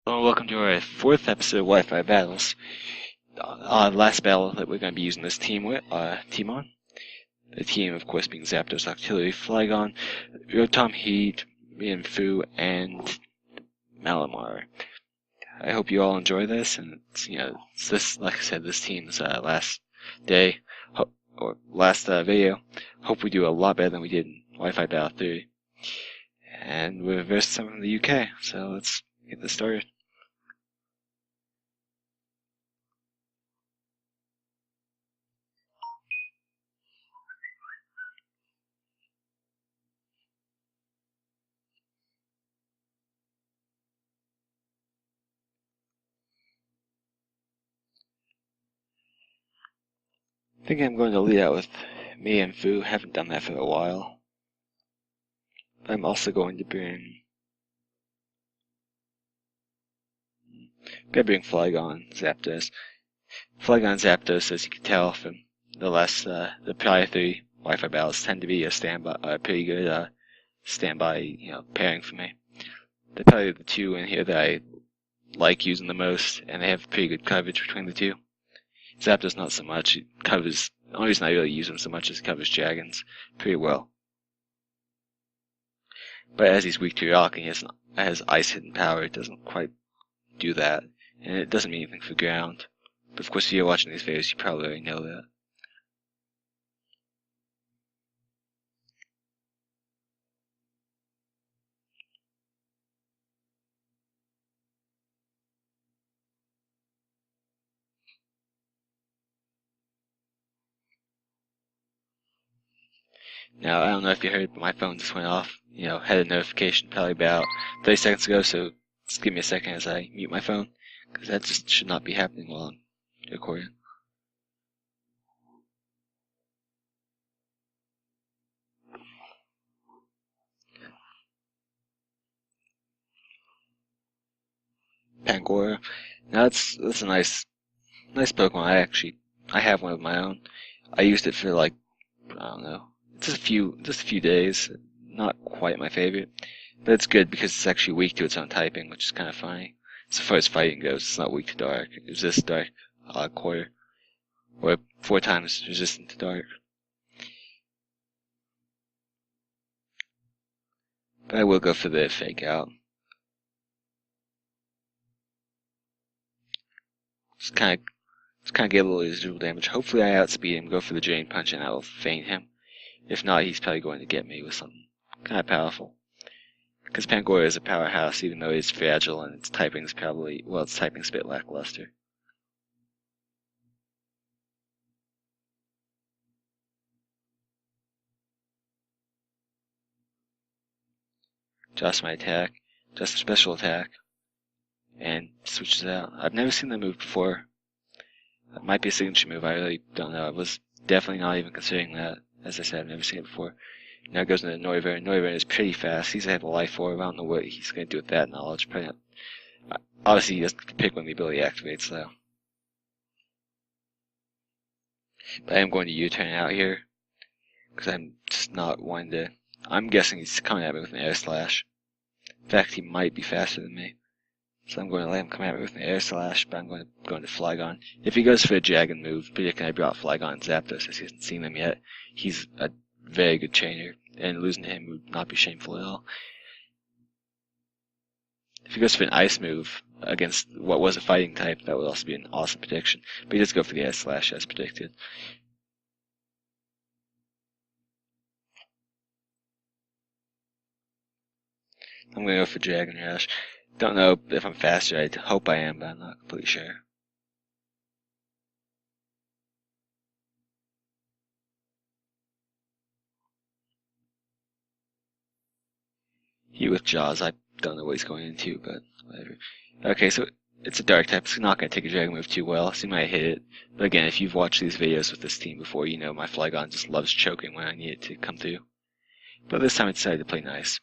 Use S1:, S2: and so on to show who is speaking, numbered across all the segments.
S1: Welcome to our fourth episode of Wi-Fi Battles. Last battle that we're going to be using this team on. The team, of course, being Zapdos, Octillery, Flygon, Rotom, Heat, Mienfoo, and Malamar. I hope you all enjoy this, and it's this, like I said, this team's last day, or last video. Hope we do a lot better than we did in Wi-Fi Battle 3. And we're versus someone from the UK, so let's get this started. I think I'm going to lead out with Mienfoo. Haven't done that for a while. I'm also going to bring Flygon, Zapdos. Flygon, Zapdos, as you can tell from the prior three Wi-Fi battles, tend to be a pretty good standby, pairing for me. They're probably the two in here that I like using the most, and they have pretty good coverage between the two. Zapdos not so much. It covers. The only reason I really use him so much is it covers Dragons pretty well. But as he's weak to rock and he has ice hidden power, it doesn't quite do that, and it doesn't mean anything for ground. But of course, if you're watching these videos, you probably already know that. Now, I don't know if you heard, but my phone just went off. Had a notification probably about 30 seconds ago, so just give me a second as I mute my phone, because that just should not be happening while I'm recording. Pangoro. Now that's a nice Pokemon. I have one of my own. I used it for like, I don't know, just a few days. Not quite my favorite, but it's good because it's actually weak to its own typing, which is kind of funny. So far as fighting goes, it's not weak to dark. It resists dark quarter, or 4 times resistant to dark. But I will go for the fake out. Just kind of get a little residual damage. Hopefully I outspeed him, go for the Drain Punch, and I will feint him. If not, he's probably going to get me with something kind of powerful. Because Pangoro is a powerhouse, even though it's fragile and its typing's its typing's a bit lackluster. Adjust my attack, adjust the special attack, and switches out. I've never seen that move before. That might be a signature move, I really don't know. I was definitely not even considering that. As I said, I've never seen it before. Now it goes into Noivern. Noivern is pretty fast. He's have a life orb. I don't know what he's going to do with that knowledge. Probably not. Obviously, he doesn't pick when the ability activates, though. But I am going to U-turn out here, because I'm just not wanting to. I'm guessing he's coming at me with an Air Slash. In fact, he might be faster than me. So I'm going to let him come at me with an Air Slash, but I'm going to Flygon. If he goes for a Dragon move, predicting I brought Flygon and Zapdos, as he hasn't seen them yet, he's a very good trainer, and losing to him would not be shameful at all. If he goes for an Ice move against what was a fighting type, that would also be an awesome prediction. But he does go for the Air Slash as predicted. I'm going to go for Dragon Rush. Don't know if I'm faster. I hope I am, but I'm not completely sure. He with Jaws, I don't know what he's going into, but whatever. Okay, so it's a dark type. It's not going to take a Dragon move too well, so you might hit it. But again, if you've watched these videos with this team before, you know my Flygon just loves choking when I need it to come through. But this time I decided to play nice.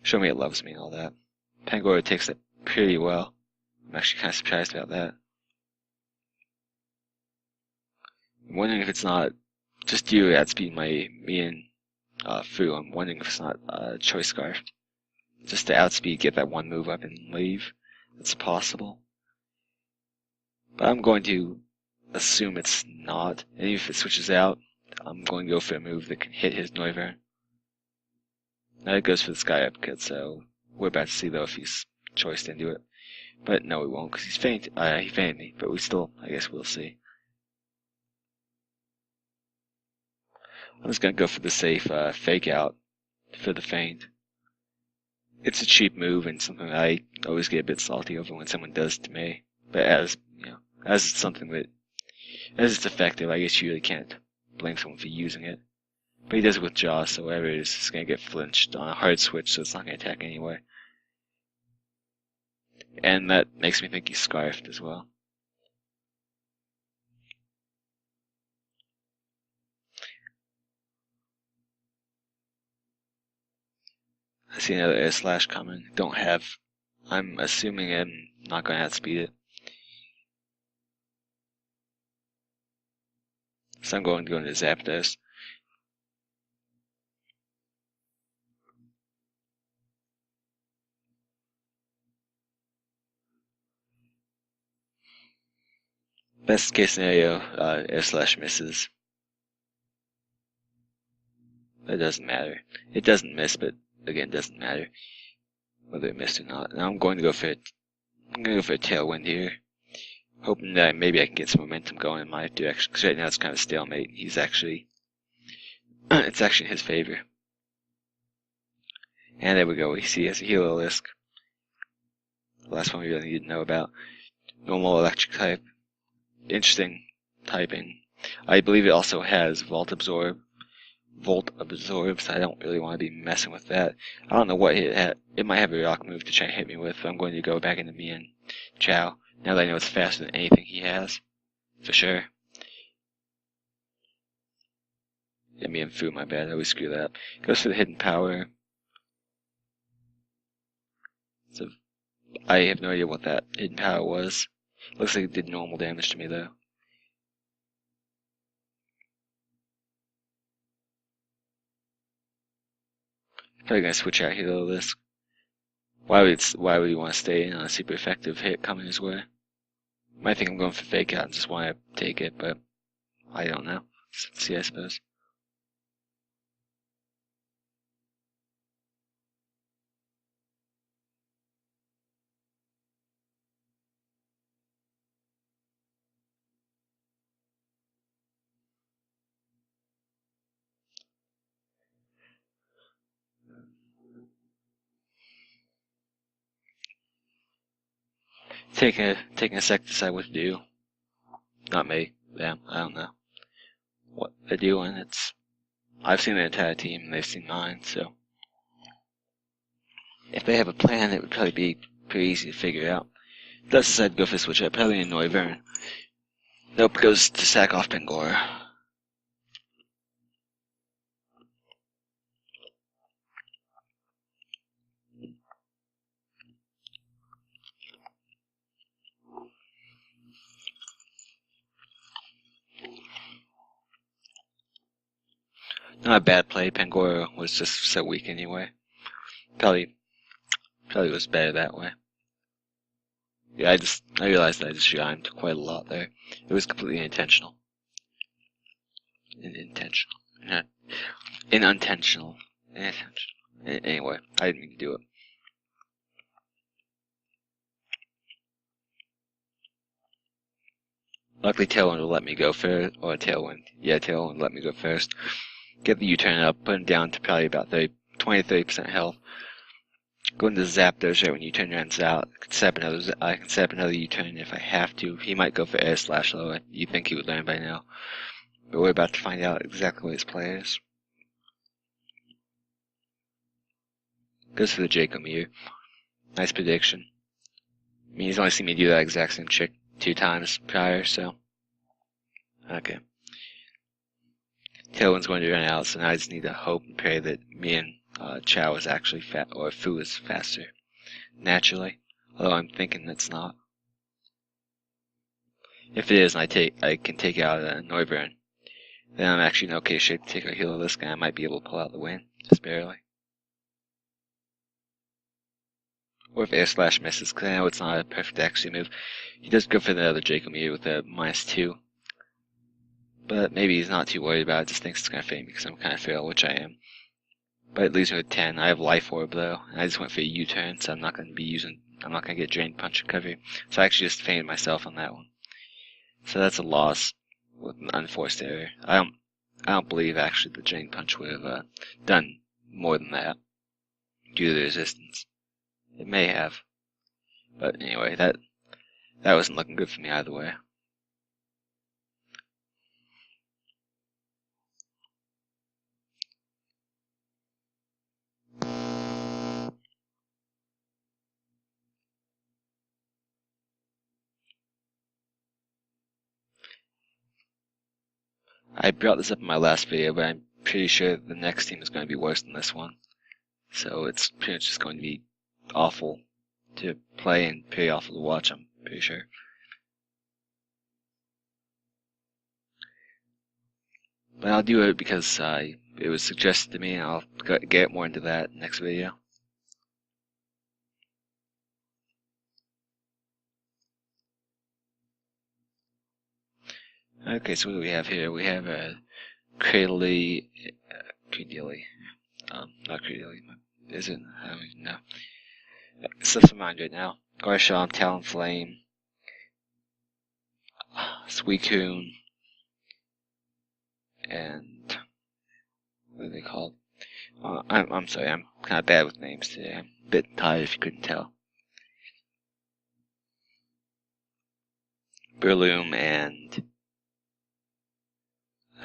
S1: Show me it loves me and all that. Pangoro takes it pretty well. I'm actually kind of surprised about that. I'm wondering if it's not just you outspeeding me and Fu. I'm wondering if it's not Choice Scarf. Just to outspeed, get that one move up and leave. It's possible. But I'm going to assume it's not. And if it switches out, I'm going to go for a move that can hit his Noivern. Now it goes for the Sky Upcut, so we're about to see though if he's choiced into it. But no, we won't, because he fainted me, but we still, I guess we'll see. I'm just going to go for the safe fake out for the feint. It's a cheap move and something that I always get a bit salty over when someone does to me. But as it's something that, as it's effective, I guess you really can't blame someone for using it. But he does it with Jaws, so whatever it is, it's going to get flinched on a hard switch, so it's not going to attack anyway. And that makes me think he's Scarfed as well. I see another air slash coming. I'm assuming I'm not going to outspeed it. So I'm going to go into Zapdos. Best case scenario, air slash misses. It doesn't matter. It doesn't miss, but again, it doesn't matter whether it missed or not. Now I'm going to go for a Tailwind here, hoping that maybe I can get some momentum going in my direction. Because right now it's kind of stalemate. He's actually, it's actually in his favor. And there we go. We see he has a Heliolisk. The last one we really need to know about. Normal electric type. Interesting typing. I believe it also has Volt Absorb. Volt Absorbs. I don't really want to be messing with that. I don't know what it had. It might have a rock move to try and hit me with. I'm going to go back into me and Chow. Now that I know it's faster than anything he has. For sure. Yeah, me and Fu, my bad. I always screw that up. Goes for the Hidden Power. So I have no idea what that Hidden Power was. Looks like it did normal damage to me though. Probably gonna switch out Heliolisk. Why would you want to stay in on a super effective hit coming his way? Might think I'm going for fake out and just want to take it, but I don't know. Let's see, I suppose. Taking a sec to decide what to do. Not me. Them. I don't know what they're doing. I've seen the entire team and they've seen mine, so if they have a plan, it would probably be pretty easy to figure out. Let's decide to go for switch up. Probably a Noivern. Nope, goes to sack off Pangoro. Not a bad play. Pangoro was just so weak anyway. Probably was better that way. Yeah, I realized that I just rhymed quite a lot there. It was completely intentional. Unintentional. Anyway, I didn't mean to do it. Luckily, Tailwind will let me go first, or Tailwind. Yeah, Tailwind let me go first. Get the U-turn up, put him down to probably about 20-30% health. Go into Zapdos right when U-turn runs out. I can set up another U-turn if I have to. He might go for air slash low. You'd think he would learn by now. But we're about to find out exactly what his play is. Goes for the Jacomere. Nice prediction. I mean, he's only seen me do that exact same trick 2 times prior, so. Okay. Tailwind's going to run out, so now I just need to hope and pray that me and Chow is actually or Fu is faster. Naturally. Although I'm thinking it's not. If it is, and I can take out a Noivern, then I'm actually in okay shape to take a Heliolisk, and I might be able to pull out the win, just barely. Or if air slash misses, because I know it's not a perfect accuracy move. He does go for the other Draco meter with a -2. But maybe he's not too worried about it, just thinks it's going to fade me because I'm kind of frail, which I am. But it leaves me with 10. I have Life Orb though, and I just went for a U-turn, so I'm not going to get Drain Punch recovery. So I actually just fainted myself on that one. So that's a loss with an unforced error. I don't believe actually the Drain Punch would have done more than that due to the resistance. It may have, but anyway, that wasn't looking good for me either way. I brought this up in my last video, but I'm pretty sure the next team is going to be worse than this one. So it's pretty much just going to be awful to play and pretty awful to watch, I'm pretty sure. But I'll do it because it was suggested to me, and I'll get more into that next video. Okay, so what do we have here? We have a Cradily, not Cradily, is it? I don't even know. Slips my mind right now. Garchomp, Talonflame, Suicune, and what are they called? I'm sorry, I'm kind of bad with names today. I'm a bit tired if you couldn't tell. Breloom and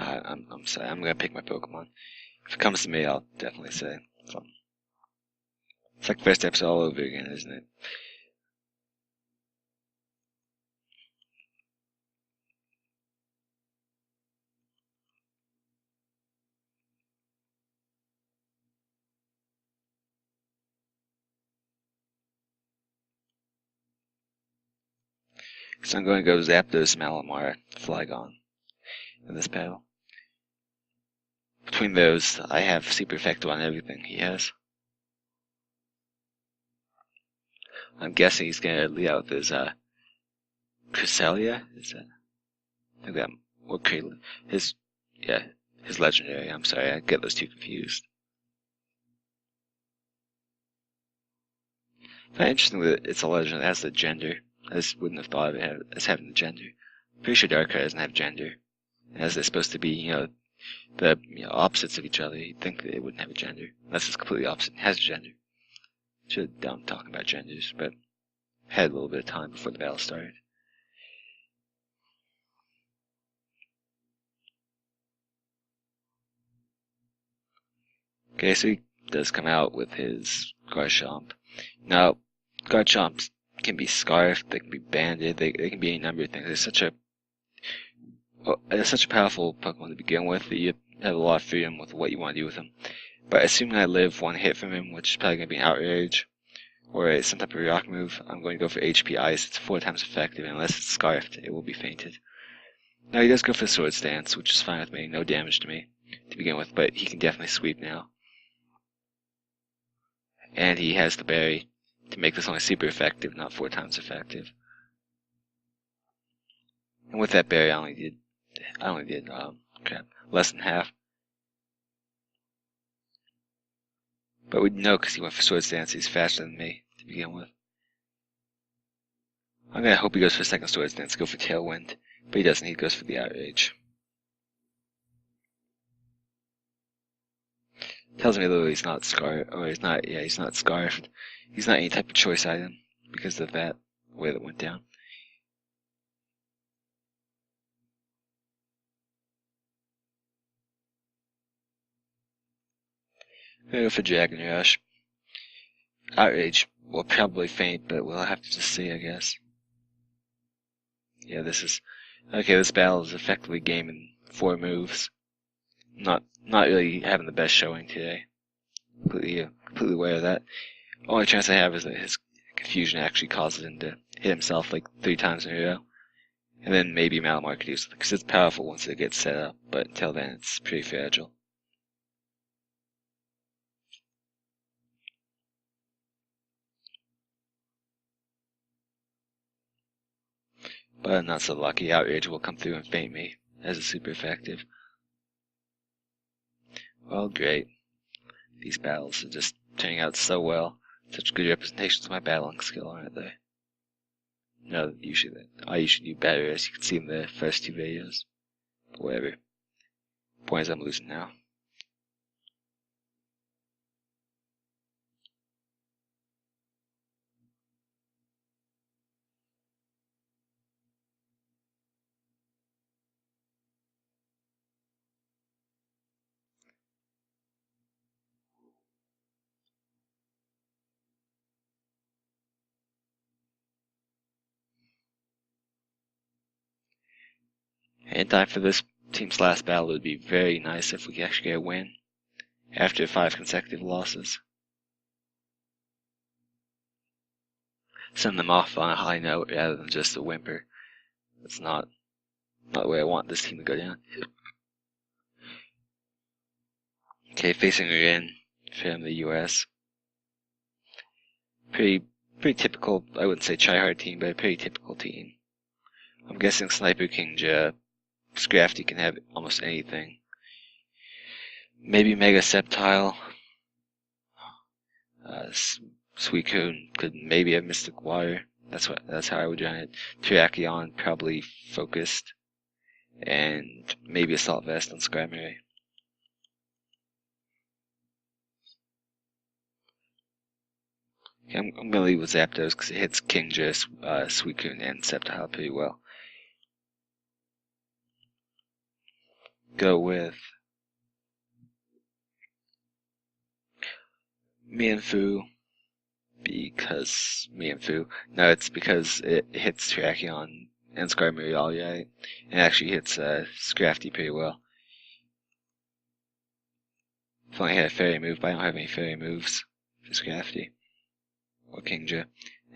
S1: I'm sorry, I'm gonna pick my Pokemon. If it comes to me, I'll definitely say something. It's like the first episode all over again, isn't it? So I'm going to go Zapdos, Malamar, Flygon in this battle. Between those, I have super effective on everything he has. I'm guessing he's going to lead out with his Cresselia? Is that? I think that, or his legendary. I'm sorry, I get those two confused. It's interesting that it's a legend that has the gender. I just wouldn't have thought of it as having the gender. Pretty sure Darkrai doesn't have gender. As they're supposed to be, the opposites of each other. You'd think that it wouldn't have a gender. Unless it's completely opposite. It has a gender. Should have done talking about genders, but had a little bit of time before the battle started. Okay, so he does come out with his Garchomp. Now, Garchomps can be scarfed, they can be banded, they can be any number of things. It's such a powerful Pokemon to begin with that you have a lot of freedom with what you want to do with him. But assuming I live one hit from him, which is probably going to be an Outrage, or some type of rock move, I'm going to go for HP Ice. It's 4 times effective, and unless it's scarfed, it will be fainted. Now he does go for Sword Stance, which is fine with me, no damage to me to begin with, but he can definitely sweep now. And he has the berry to make this only super effective, not 4 times effective. And with that berry, I only did less than half. But we know because he went for Sword Stance, he's faster than me to begin with. I'm gonna hope he goes for second Sword Stance, go for Tailwind, but he doesn't. He goes for the Outrage. Tells me though he's not scarred, or he's not. Yeah, he's not scarfed. He's not any type of choice item because of that way that went down. I'm gonna go for Dragon Rush. Outrage will probably faint, but we'll have to just see, I guess. Yeah, this battle is effectively game in 4 moves. Not really having the best showing today. Completely aware of that. Only chance I have is that his confusion actually causes him to hit himself like 3 times in a row. And then maybe Malamar could use it, because it's powerful once it gets set up, but until then it's pretty fragile. But I'm not so lucky. Outrage will come through and faint me, as it's super effective. Well, great. These battles are just turning out so well. Such good representations of my battling skill, aren't they? No, I usually do better, as you can see in the first 2 videos. But whatever. Point is, I'm losing now. And time for this team's last battle. It would be very nice if we could actually get a win after 5 consecutive losses. Send them off on a high note rather than just a whimper. That's not the way I want this team to go down. Okay, facing Iran from the US. Pretty typical, I wouldn't say try-hard team, but a pretty typical team. I'm guessing Sniper King Scrafty can have almost anything. Maybe Mega Septile. Suicune could maybe have Mystic Water. That's how I would run it. Terrakion probably focused, and maybe Assault Vest on Skarmory. Okay, I'm gonna leave with Zapdos because it hits Kingdra, Suicune, and Sceptile pretty well. Go with Mienfoo because No, it's because it hits Terrakion and Skarmory all right, and actually hits Scrafty pretty well. If only I had a fairy move, but I don't have any fairy moves for Scrafty or Kingdra.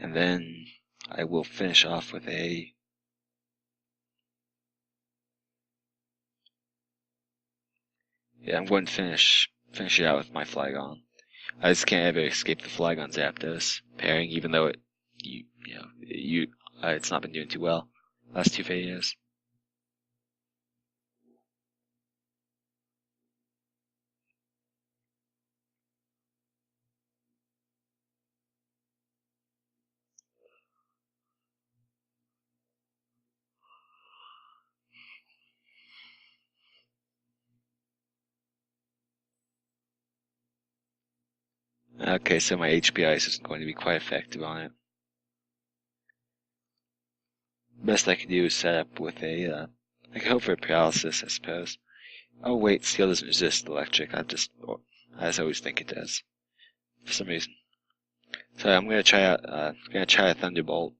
S1: And then I will finish off with a I'm going to finish it out with my Flygon. I just can't ever escape the Flygon Zapdos pairing, even though it's not been doing too well last 2 videos. Okay, so my HP Ice isn't going to be quite effective on it. Best I can do is set up with I can hope for a paralysis, I suppose. Oh wait, Steel doesn't resist electric. I always think it does, for some reason. So I'm gonna try a Thunderbolt.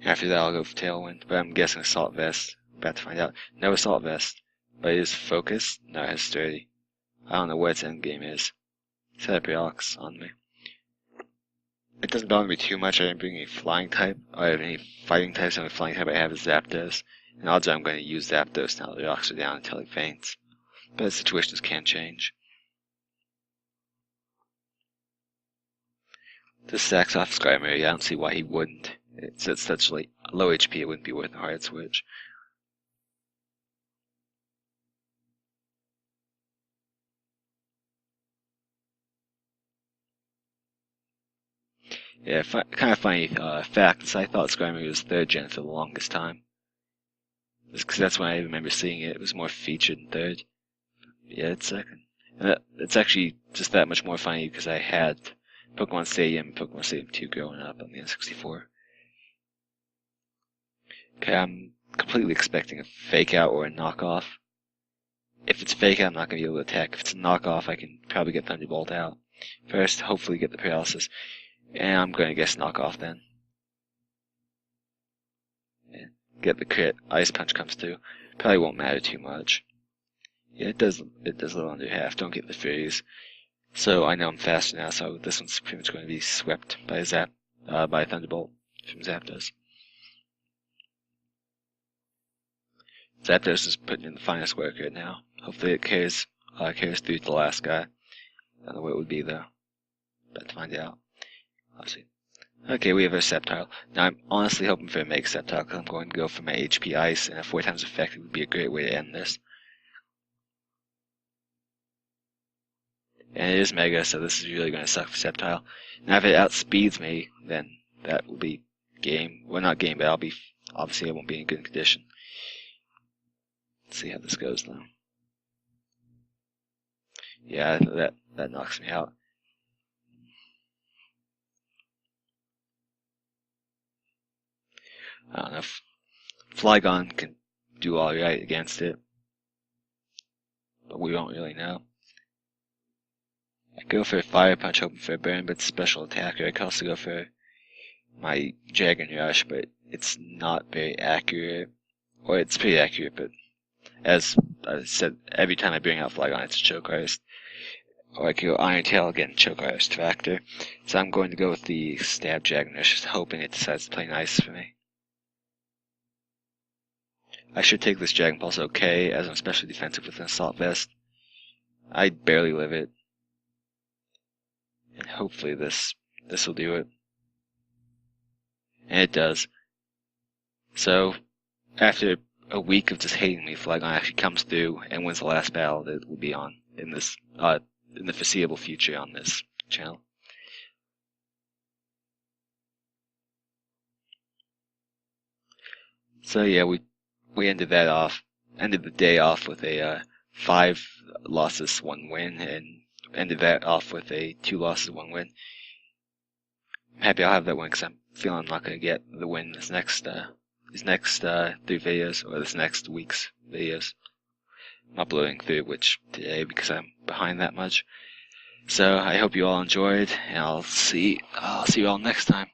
S1: After that, I'll go for Tailwind. But I'm guessing Assault Vest. About to find out. No Assault Vest, but it is focused. No, it has Sturdy. I don't know what its end game is. Set up Rocks on me. It doesn't bother me too much. I didn't bring any flying type. I have any fighting types. The only flying type I have is Zapdos. And odds are I'm going to use Zapdos now that the rocks are down until he faints. But the situations can change. This sacks off Skarmory. I don't see why he wouldn't. It's at such low HP, it wouldn't be worth a hard switch. Yeah, kind of funny fact is I thought Skarmory was 3rd gen for the longest time. Just because that's when I remember seeing it. It was more featured in 3rd. Yeah, it's 2nd. And it's actually just that much more funny because I had Pokemon Stadium and Pokemon Stadium 2 growing up on the N64. Okay, I'm completely expecting a fake out or a knockoff. If it's fake out, I'm not going to be able to attack. If it's a knockoff, I can probably get Thunderbolt out. First, hopefully get the paralysis. And I'm going to guess knockoff then. And get the crit. Ice Punch comes through. Probably won't matter too much. Yeah, it does a little under half. Don't get the freeze. So I know I'm faster now, so this one's pretty much going to be swept by by Thunderbolt from Zapdos. Zapdos is putting in the finest work right now. Hopefully it carries through to the last guy. I don't know what it would be though. About to find out. Obviously. Okay, we have our Sceptile. Now I'm honestly hoping for a Mega Sceptile because I'm going to go for my HP Ice, and a 4 times effective would be a great way to end this. And it is Mega, so this is really going to suck for Sceptile. Now if it outspeeds me, then that will be game. Well, not game, but I'll be, obviously I won't be in good condition. Let's see how this goes now. Yeah, that knocks me out. I don't know if Flygon can do alright against it, but we won't really know. I go for a Fire Punch hoping for a burn, but special attacker. I could also go for my Dragon Rush, but it's not very accurate. Or it's pretty accurate, but as I said, every time I bring out Flygon, it's a Choke Artist. Or I could go Iron Tail again, Choke Artist Factor. So I'm going to go with the Stab Dragon Rush, just hoping it decides to play nice for me. I should take this Dragon Pulse okay, as I'm especially defensive with an Assault Vest. I barely live it. And hopefully this will do it. And it does. So, after a week of just hating me, Flygon actually comes through and wins the last battle that will be on in this in the foreseeable future on this channel. So yeah, we ended the day off with a 5 losses, 1 win, and ended that off with a 2 losses, 1 win. I'm happy I'll have that win because I'm feeling I'm not going to get the win these next 3 videos, or this next week's videos. I'm uploading through which today because I'm behind that much. So I hope you all enjoyed, and I'll see you all next time.